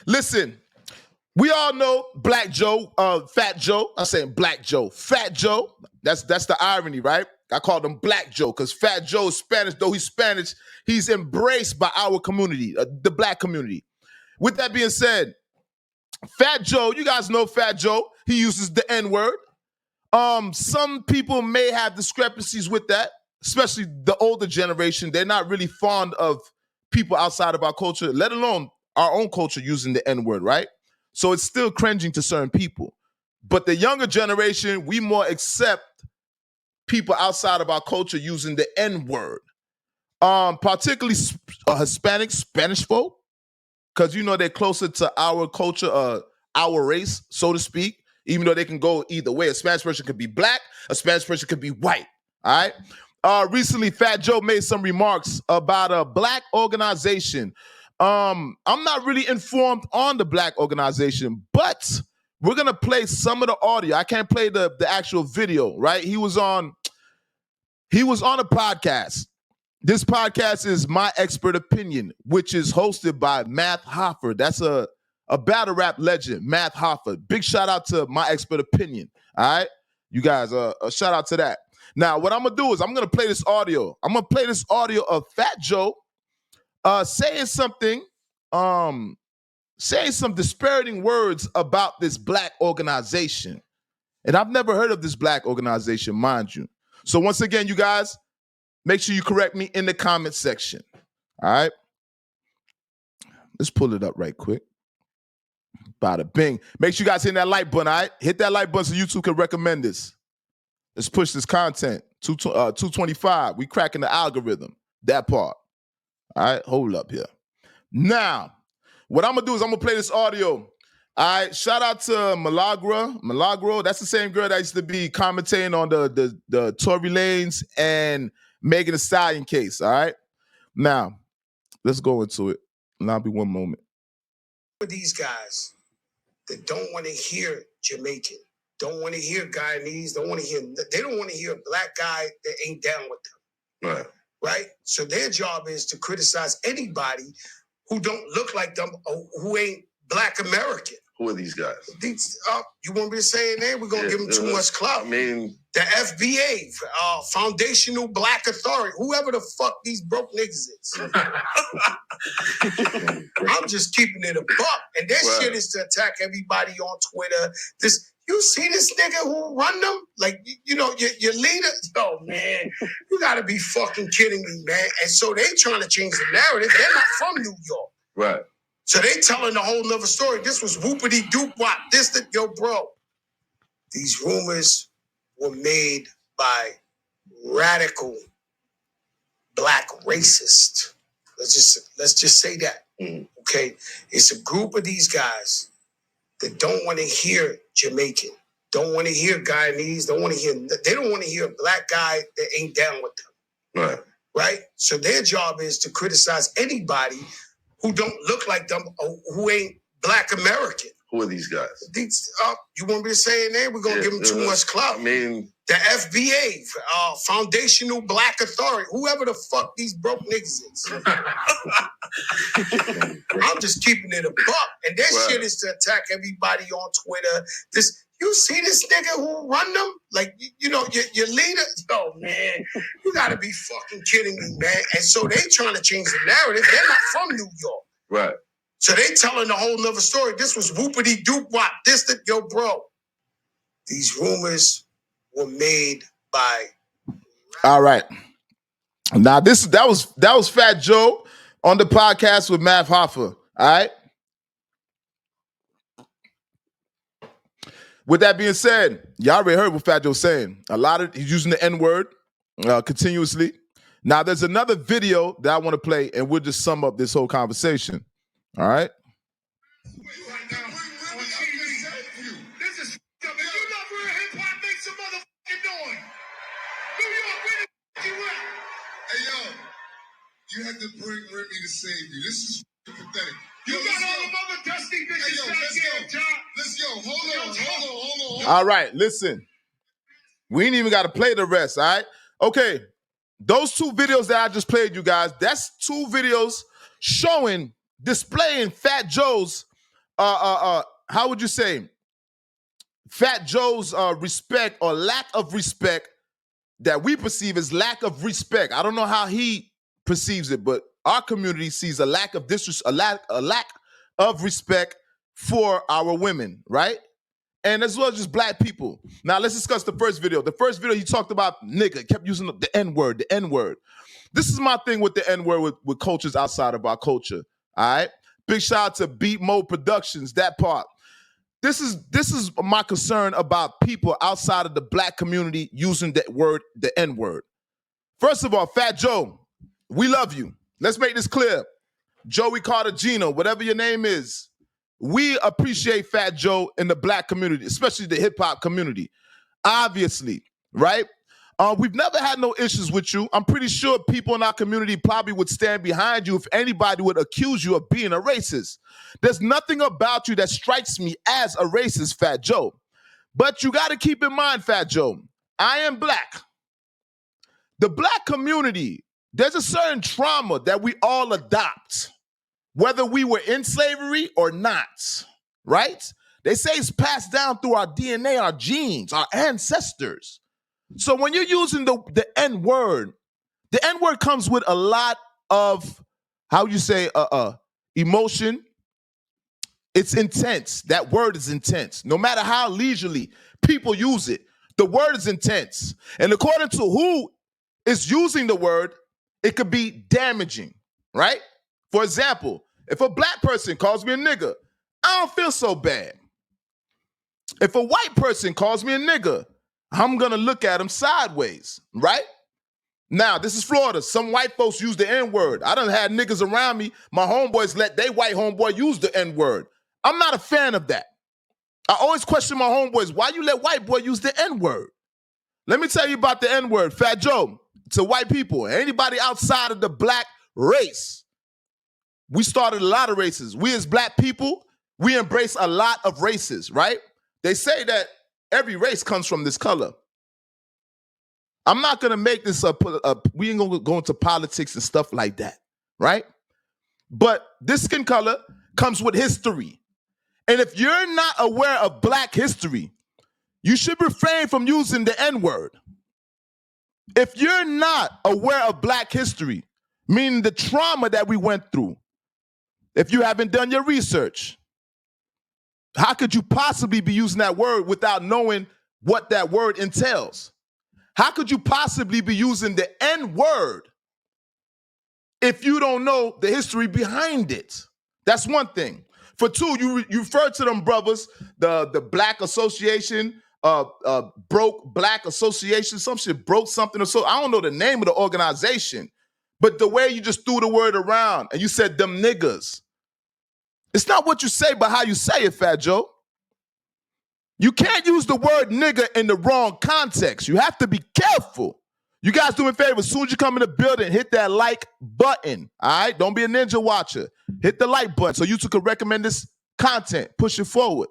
Listen, we all know Black Joe, Fat Joe. I'm saying Black Joe, Fat Joe. That's the irony, right? I called him Black Joe because Fat Joe is Spanish. Though he's Spanish, he's embraced by our community, the Black community. With that being said, Fat Joe, you guys know Fat Joe. He uses the N-word. Some people may have discrepancies with that, especially the older generation. They're not really fond of people outside of our culture, let alone our own culture using the N-word, right? So it's still cringing to certain people. But the younger generation, we more accept people outside of our culture using the N-word. Particularly Hispanic, Spanish folk, because you know they're closer to our culture, our race, so to speak, even though they can go either way. A Spanish person could be black, a Spanish person could be white, all right? Recently, Fat Joe made some remarks about a Black organization. I'm not really informed on the Black organization, but we're going to play some of the audio. I can't play the actual video, right? He was on a podcast. This podcast is My Expert Opinion, which is hosted by Math Hoffer. That's a battle rap legend, Math Hoffer. Big shout out to My Expert Opinion. All right, you guys, a shout out to that. Now, what I'm gonna do is I'm gonna play this audio. I'm gonna play this audio of Fat Joe saying something, saying some disparaging words about this Black organization. And I've never heard of this Black organization, mind you. So once again, you guys, make sure you correct me in the comment section. All right. Let's pull it up right quick. Bada bing. Make sure you guys hit that like button, all right? Hit that like button so YouTube can recommend this. Let's push this content. 225. We cracking the algorithm. That part. All right. Hold up here. Now, what I'm going to do is I'm going to play this audio. All right. Shout out to Milagro. That's the same girl that used to be commentating on the Tory Lanez and Megan Thee Stallion case, all right? Now, let's go into it. And I'll be one moment. For these guys that don't want to hear Jamaican, don't want to hear Guyanese, they don't want to hear a Black guy that ain't down with them. Right. Right? So their job is to criticize anybody who don't look like them or who ain't Black American. Who are these guys? You want me to say their name? We're going to give them too much clout. I mean, the FBA, Foundational Black Authority, whoever the fuck these broke niggas is. I'm just keeping it a buck. And their shit is to attack everybody on Twitter. You see this nigga who run them? Like, you know, your leader? Yo, man, you gotta be fucking kidding me, man. And so they trying to change the narrative. They're not from New York. Right. So they telling a whole nother story. This was whoopity doop wop. Yo, bro. These rumors were made by radical Black racists. Let's just say that. Okay? It's a group of these guys that don't want to hear Jamaican, don't want to hear Guyanese, they don't want to hear a Black guy that ain't down with them. Right. Right? So their job is to criticize anybody who don't look like them or who ain't Black American. Who are these guys? You want me to say their name? We're going to give them too much clout. I mean, the FBA, Foundational Black Authority, whoever the fuck these broke niggas is. I'm just keeping it a buck. And their shit is to attack everybody on Twitter. You see this nigga who run them? Like, you know, your leader? Yo, man, you gotta be fucking kidding me, man. And so they trying to change the narrative. They're not from New York. Right. So they telling a whole nother story. This was whoopity doop wop. Yo, bro. These rumors were made by. All right. Now that was Fat Joe on the podcast with Math Hoffer. All right. With that being said, y'all already heard what Fat Joe's saying. He's using the N-word continuously. Now there's another video that I want to play, and we'll just sum up this whole conversation. All right. You had to bring Remy to save you. This is pathetic. You got all the mother dusty bitches back here, John. Let's go. Hold on. All right, listen. We ain't even got to play the rest, all right? Okay, those two videos that I just played, you guys, that's two videos displaying Fat Joe's how would you say, Fat Joe's respect or lack of respect that we perceive as lack of respect. I don't know how he perceives it, but our community sees a lack of a lack of respect for our women, right? And as well as just black people. Now let's discuss the first video. The first video he talked about nigga, kept using the N-word, the N-word. This is my thing with the N-word with cultures outside of our culture. All right. Big shout out to Beat Mode Productions, that part. This is my concern about people outside of the black community using that word, the N-word. First of all, Fat Joe, we love you. Let's make this clear. Joey Cartagena, whatever your name is, we appreciate Fat Joe in the black community, especially the hip-hop community. Obviously, right? We've never had no issues with you. I'm pretty sure people in our community probably would stand behind you if anybody would accuse you of being a racist. There's nothing about you that strikes me as a racist, Fat Joe. But you got to keep in mind, Fat Joe, I am black. The black community, there's a certain trauma that we all adopt, whether we were in slavery or not, right? They say it's passed down through our DNA, our genes, our ancestors. So when you're using the N-word, the N-word comes with a lot of, how would you say, emotion. It's intense. That word is intense. No matter how leisurely people use it, the word is intense. And according to who is using the word, it could be damaging, right? For example, if a black person calls me a nigga, I don't feel so bad. If a white person calls me a nigga, I'm gonna look at him sideways, right? Now, this is Florida. Some white folks use the N-word. I done had niggas around me. My homeboys let they white homeboy use the N-word. I'm not a fan of that. I always question my homeboys, why you let white boy use the N-word? Let me tell you about the N-word, Fat Joe, to white people, anybody outside of the black race. We started a lot of races. We as black people, we embrace a lot of races, right? They say that every race comes from this color. I'm not going to make this we ain't going to go into politics and stuff like that, right? But this skin color comes with history. And if you're not aware of black history, you should refrain from using the N-word. If you're not aware of black history, meaning the trauma that we went through, if you haven't done your research, how could you possibly be using that word without knowing what that word entails? How could you possibly be using the N-word if you don't know the history behind it? That's one thing. For two, you refer to them brothers, the Black Association, broke Black Association, some shit broke something or so. I don't know the name of the organization, but the way you just threw the word around and you said them niggas. It's not what you say, but how you say it, Fat Joe. You can't use the word nigga in the wrong context. You have to be careful. You guys do me a favor. As soon as you come in the building, hit that like button. All right? Don't be a ninja watcher. Hit the like button so you two can recommend this content. Push it forward.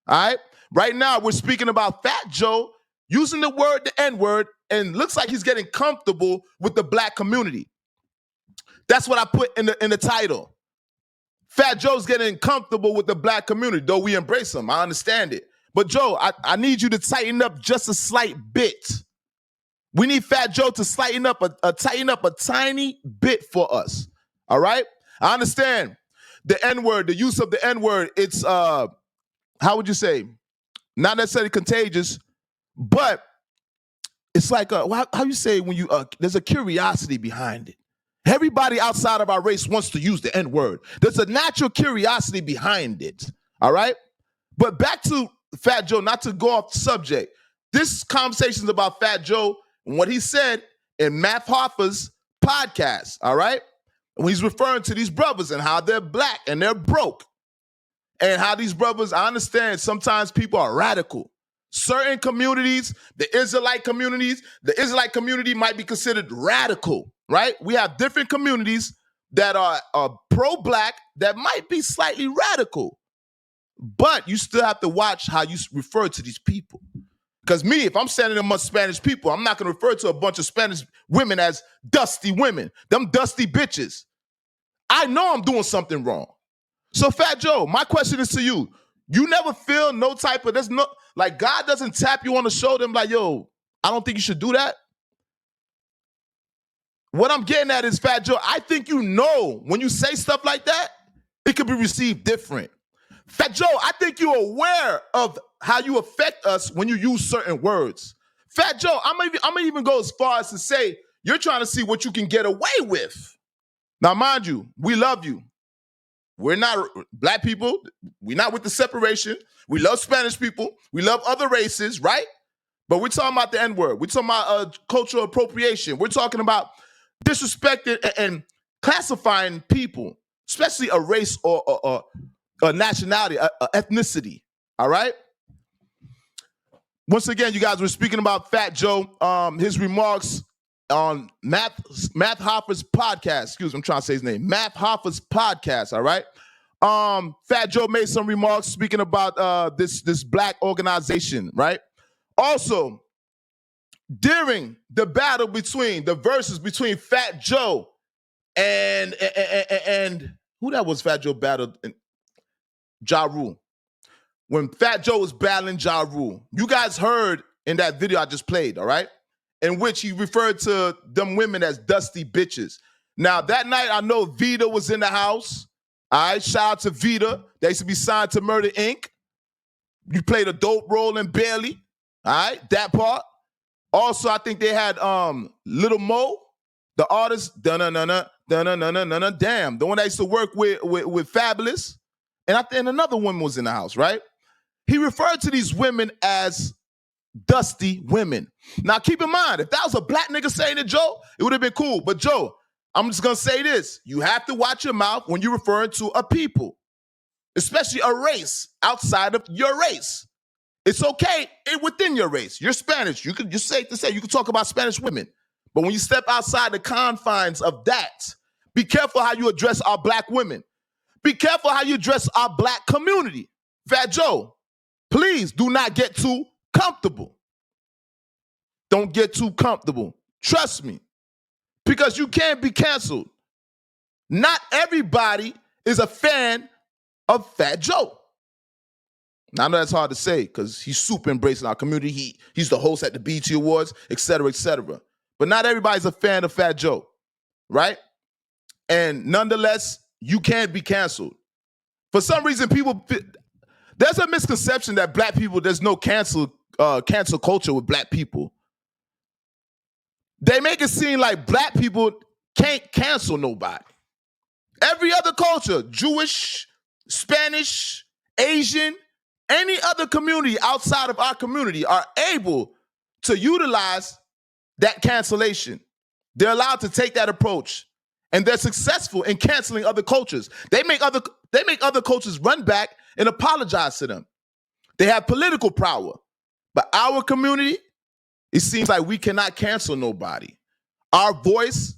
All right? Right now, we're speaking about Fat Joe using the word, the N-word, and looks like he's getting comfortable with the black community. That's what I put in the title. Fat Joe's getting comfortable with the black community, though we embrace him. I understand it. But Joe, I need you to tighten up just a slight bit. We need Fat Joe to tighten up a tiny bit for us. All right? I understand the N-word, the use of the N-word, it's how would you say? Not necessarily contagious, but it's like how you say when you there's a curiosity behind it. Everybody outside of our race wants to use the N-word. There's a natural curiosity behind it. All right? But back to Fat Joe, not to go off the subject. This conversation is about Fat Joe and what he said in Math Hoffer's podcast, all right? When he's referring to these brothers and how they're black and they're broke. And how these brothers, I understand sometimes people are radical. Certain communities, the Israelite community might be considered radical, right? We have different communities that are pro-black that might be slightly radical. But you still have to watch how you refer to these people. Because me, if I'm standing amongst Spanish people, I'm not going to refer to a bunch of Spanish women as dusty women. Them dusty bitches. I know I'm doing something wrong. So Fat Joe, my question is to you. You never feel no type of, there's no, like God doesn't tap you on the shoulder and be like, yo, I don't think you should do that. What I'm getting at is, Fat Joe, I think you know when you say stuff like that, it could be received different. Fat Joe, I think you're aware of how you affect us when you use certain words. Fat Joe, I'm gonna even go as far as to say you're trying to see what you can get away with. Now, mind you, we love you. We're not black people. We're not with the separation. We love Spanish people. We love other races, right? But we're talking about the N-word. We're talking about cultural appropriation. We're talking about disrespecting and classifying people, especially a race or a nationality, a ethnicity, all right? Once again, you guys were speaking about Fat Joe, his remarks on Math Hoffer's podcast. Excuse me, I'm trying to say his name. Math Hoffer's podcast, all right? Fat Joe made some remarks speaking about this black organization, right? Also, during the battle between the verses between Fat Joe and who that was Fat Joe battled? Ja Rule. When Fat Joe was battling Ja Rule, you guys heard in that video I just played, all right? In which he referred to them women as dusty bitches. Now, that night, I know Vita was in the house. All right, shout out to Vita. They used to be signed to Murder, Inc. You played a dope role in Barely. All right, that part. Also, I think they had Little Mo, the artist, damn, the one that used to work with Fabulous. And another woman was in the house, right? He referred to these women as dusty women. Now, keep in mind, if that was a black nigga saying it, Joe, it would have been cool. But Joe, I'm just going to say this. You have to watch your mouth when you're referring to a people, especially a race outside of your race. It's okay within your race. You're Spanish. You can just say you can talk about Spanish women. But when you step outside the confines of that, be careful how you address our black women. Be careful how you address our black community. Fat Joe, please do not get too comfortable. Don't get too comfortable. Trust me. Because you can't be canceled. Not everybody is a fan of Fat Joe. Now, I know that's hard to say because he's super embracing our community. He's the host at the BET Awards, et cetera, et cetera. But not everybody's a fan of Fat Joe, right? And nonetheless, you can't be canceled. For some reason, there's a misconception that black people, there's no cancel culture with black people. They make it seem like black people can't cancel nobody. Every other culture, Jewish, Spanish, Asian, any other community outside of our community are able to utilize that cancellation. They're allowed to take that approach, and they're successful in canceling other cultures. They make other cultures run back and apologize to them. They have political power. But our community, it seems like we cannot cancel nobody. Our voice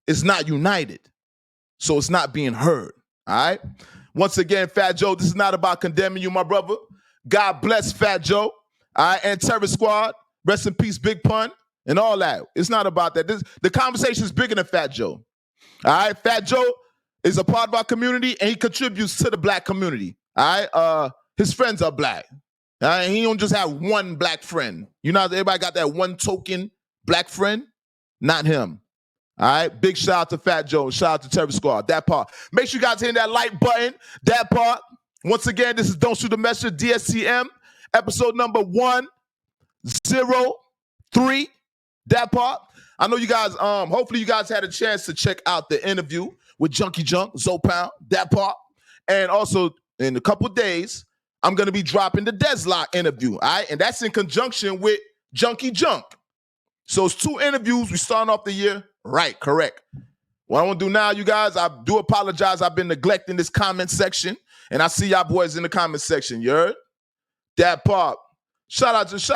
is not united, so it's not being heard, all right? Once again, Fat Joe, this is not about condemning you, my brother. God bless Fat Joe, all right? And Terror Squad, rest in peace, Big Pun, and all that. It's not about that. The conversation is bigger than Fat Joe, all right? Fat Joe is a part of our community, and he contributes to the black community, all right? His friends are black. He don't just have one black friend. You know, everybody got that one token black friend? Not him. All right? Big shout out to Fat Joe. Shout out to Terror Squad. That part. Make sure you guys hit that like button. That part. Once again, this is Don't Shoot the Messenger, DSCM, episode number 103. That part. I know you guys, hopefully you guys had a chance to check out the interview with Junkie Junk, Zopound. That part. And also, in a couple days, I'm going to be dropping the Deslock interview, all right? And that's in conjunction with Junkie Junk. So it's 2 interviews. We starting off the year right, correct. What I want to do now, you guys, I do apologize. I've been neglecting this comment section, and I see y'all boys in the comment section. You heard? That part. Shout out to